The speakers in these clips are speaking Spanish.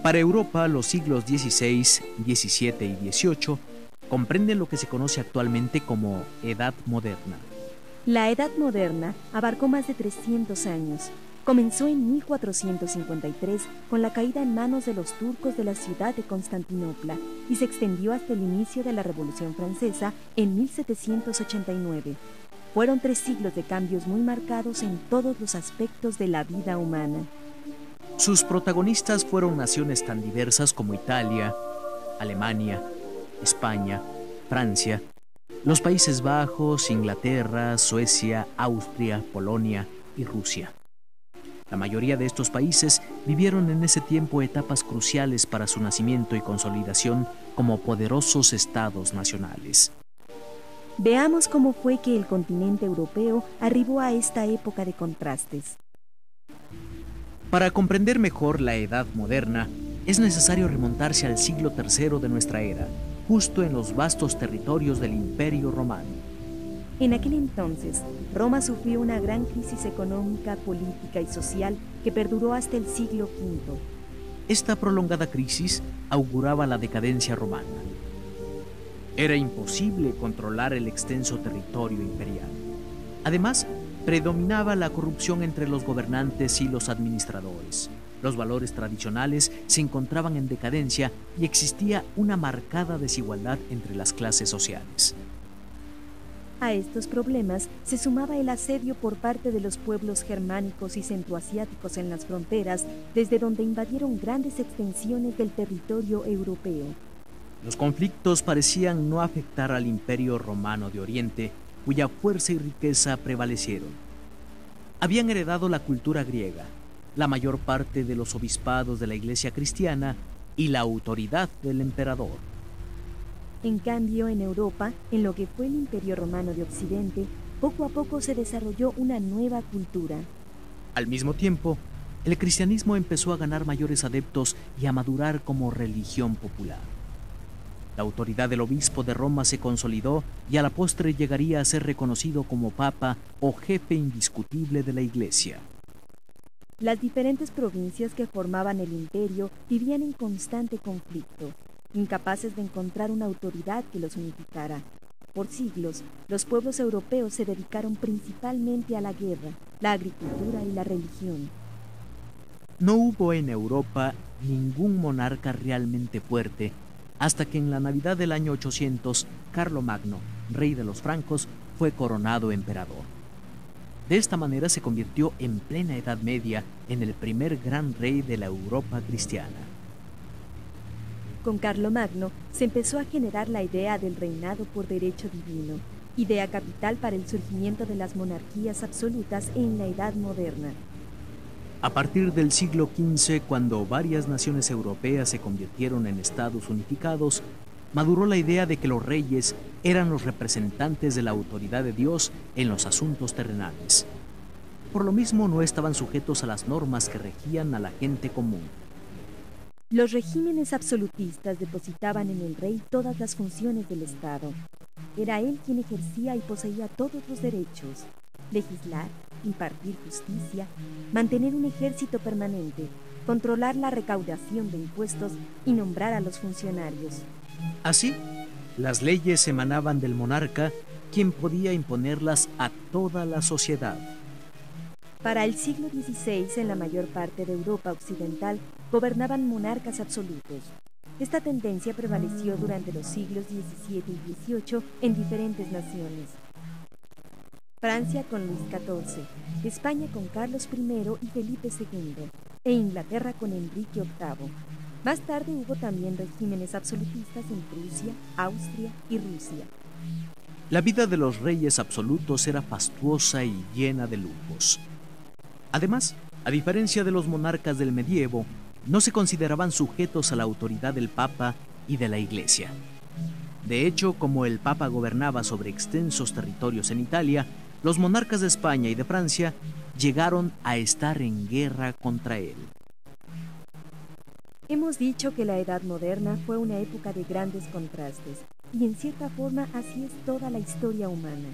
Para Europa, los siglos XVI, XVII y XVIII comprenden lo que se conoce actualmente como Edad Moderna. La Edad Moderna abarcó más de 300 años. Comenzó en 1453 con la caída en manos de los turcos de la ciudad de Constantinopla y se extendió hasta el inicio de la Revolución Francesa en 1789. Fueron 3 siglos de cambios muy marcados en todos los aspectos de la vida humana. Sus protagonistas fueron naciones tan diversas como Italia, Alemania, España, Francia, los Países Bajos, Inglaterra, Suecia, Austria, Polonia y Rusia. La mayoría de estos países vivieron en ese tiempo etapas cruciales para su nacimiento y consolidación como poderosos estados nacionales. Veamos cómo fue que el continente europeo arribó a esta época de contrastes. Para comprender mejor la Edad Moderna, es necesario remontarse al siglo III de nuestra era, justo en los vastos territorios del Imperio Romano. En aquel entonces, Roma sufrió una gran crisis económica, política y social que perduró hasta el siglo V. Esta prolongada crisis auguraba la decadencia romana. Era imposible controlar el extenso territorio imperial. Además, predominaba la corrupción entre los gobernantes y los administradores. Los valores tradicionales se encontraban en decadencia y existía una marcada desigualdad entre las clases sociales. A estos problemas se sumaba el asedio por parte de los pueblos germánicos y centroasiáticos en las fronteras, desde donde invadieron grandes extensiones del territorio europeo. Los conflictos parecían no afectar al Imperio Romano de Oriente, cuya fuerza y riqueza prevalecieron. Habían heredado la cultura griega, la mayor parte de los obispados de la Iglesia cristiana y la autoridad del emperador. En cambio, en Europa, en lo que fue el Imperio Romano de Occidente, poco a poco se desarrolló una nueva cultura. Al mismo tiempo, el cristianismo empezó a ganar mayores adeptos y a madurar como religión popular. La autoridad del obispo de Roma se consolidó y a la postre llegaría a ser reconocido como papa o jefe indiscutible de la Iglesia. Las diferentes provincias que formaban el imperio vivían en constante conflicto, incapaces de encontrar una autoridad que los unificara. Por siglos, los pueblos europeos se dedicaron principalmente a la guerra, la agricultura y la religión. No hubo en Europa ningún monarca realmente fuerte hasta que en la Navidad del año 800, Carlomagno, rey de los francos, fue coronado emperador. De esta manera se convirtió en plena Edad Media en el primer gran rey de la Europa cristiana. Con Carlomagno se empezó a generar la idea del reinado por derecho divino, idea capital para el surgimiento de las monarquías absolutas en la Edad Moderna. A partir del siglo XV, cuando varias naciones europeas se convirtieron en estados unificados, maduró la idea de que los reyes eran los representantes de la autoridad de Dios en los asuntos terrenales. Por lo mismo, no estaban sujetos a las normas que regían a la gente común. Los regímenes absolutistas depositaban en el rey todas las funciones del Estado. Era él quien ejercía y poseía todos los derechos: legislar, impartir justicia, mantener un ejército permanente, controlar la recaudación de impuestos y nombrar a los funcionarios. Así, las leyes emanaban del monarca, quien podía imponerlas a toda la sociedad. Para el siglo XVI, en la mayor parte de Europa occidental, gobernaban monarcas absolutos. Esta tendencia prevaleció durante los siglos XVII y XVIII en diferentes naciones. Francia con Luis XIV, España con Carlos I y Felipe II, e Inglaterra con Enrique VIII. Más tarde hubo también regímenes absolutistas en Prusia, Austria y Rusia. La vida de los reyes absolutos era fastuosa y llena de lujos. Además, a diferencia de los monarcas del medievo, no se consideraban sujetos a la autoridad del Papa y de la Iglesia. De hecho, como el Papa gobernaba sobre extensos territorios en Italia, los monarcas de España y de Francia llegaron a estar en guerra contra él. Hemos dicho que la Edad Moderna fue una época de grandes contrastes, y en cierta forma así es toda la historia humana.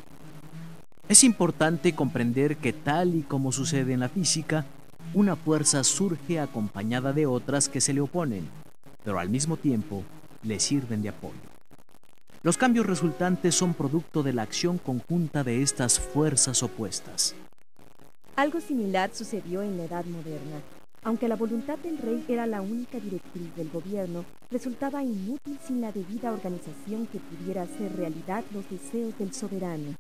Es importante comprender que, tal y como sucede en la física, una fuerza surge acompañada de otras que se le oponen, pero al mismo tiempo le sirven de apoyo. Los cambios resultantes son producto de la acción conjunta de estas fuerzas opuestas. Algo similar sucedió en la Edad Moderna. Aunque la voluntad del rey era la única directriz del gobierno, resultaba inútil sin la debida organización que pudiera hacer realidad los deseos del soberano.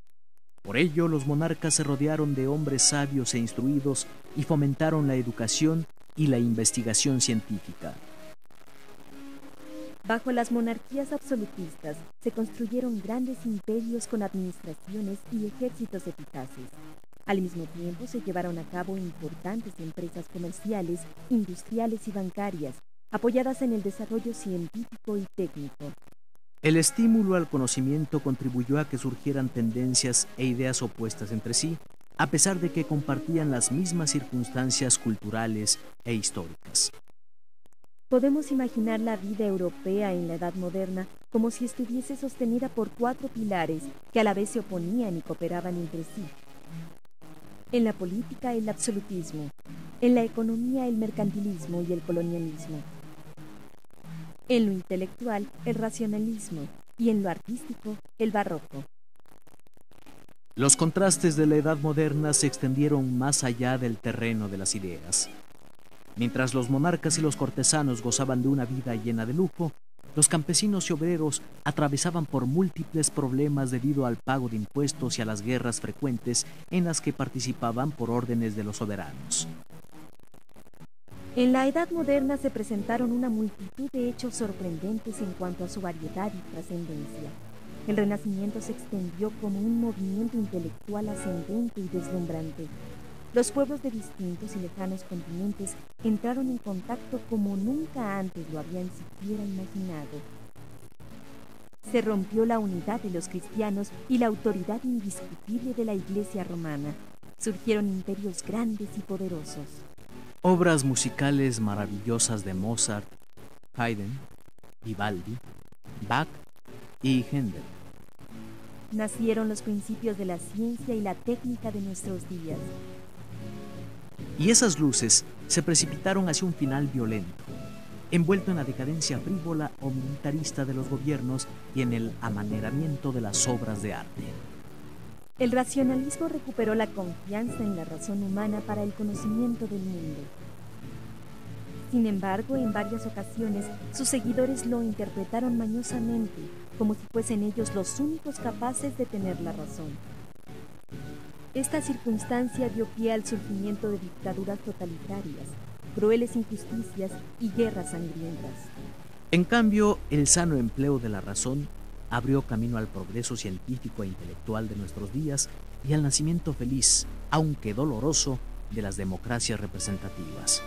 Por ello, los monarcas se rodearon de hombres sabios e instruidos y fomentaron la educación y la investigación científica. Bajo las monarquías absolutistas se construyeron grandes imperios con administraciones y ejércitos eficaces. Al mismo tiempo se llevaron a cabo importantes empresas comerciales, industriales y bancarias, apoyadas en el desarrollo científico y técnico. El estímulo al conocimiento contribuyó a que surgieran tendencias e ideas opuestas entre sí, a pesar de que compartían las mismas circunstancias culturales e históricas. Podemos imaginar la vida europea en la Edad Moderna como si estuviese sostenida por 4 pilares que a la vez se oponían y cooperaban entre sí. En la política, el absolutismo; en la economía, el mercantilismo y el colonialismo; en lo intelectual, el racionalismo; y en lo artístico, el barroco. Los contrastes de la Edad Moderna se extendieron más allá del terreno de las ideas. Mientras los monarcas y los cortesanos gozaban de una vida llena de lujo, los campesinos y obreros atravesaban por múltiples problemas debido al pago de impuestos y a las guerras frecuentes en las que participaban por órdenes de los soberanos. En la Edad Moderna se presentaron una multitud de hechos sorprendentes en cuanto a su variedad y trascendencia. El Renacimiento se extendió como un movimiento intelectual ascendente y deslumbrante. Los pueblos de distintos y lejanos continentes entraron en contacto como nunca antes lo habían siquiera imaginado. Se rompió la unidad de los cristianos y la autoridad indiscutible de la Iglesia romana. Surgieron imperios grandes y poderosos. Obras musicales maravillosas de Mozart, Haydn, Vivaldi, Bach y Händel. Nacieron los principios de la ciencia y la técnica de nuestros días. Y esas luces se precipitaron hacia un final violento, envuelto en la decadencia frívola o militarista de los gobiernos y en el amaneramiento de las obras de arte. El racionalismo recuperó la confianza en la razón humana para el conocimiento del mundo. Sin embargo, en varias ocasiones, sus seguidores lo interpretaron mañosamente, como si fuesen ellos los únicos capaces de tener la razón. Esta circunstancia dio pie al surgimiento de dictaduras totalitarias, crueles injusticias y guerras sangrientas. En cambio, el sano empleo de la razón abrió camino al progreso científico e intelectual de nuestros días y al nacimiento feliz, aunque doloroso, de las democracias representativas.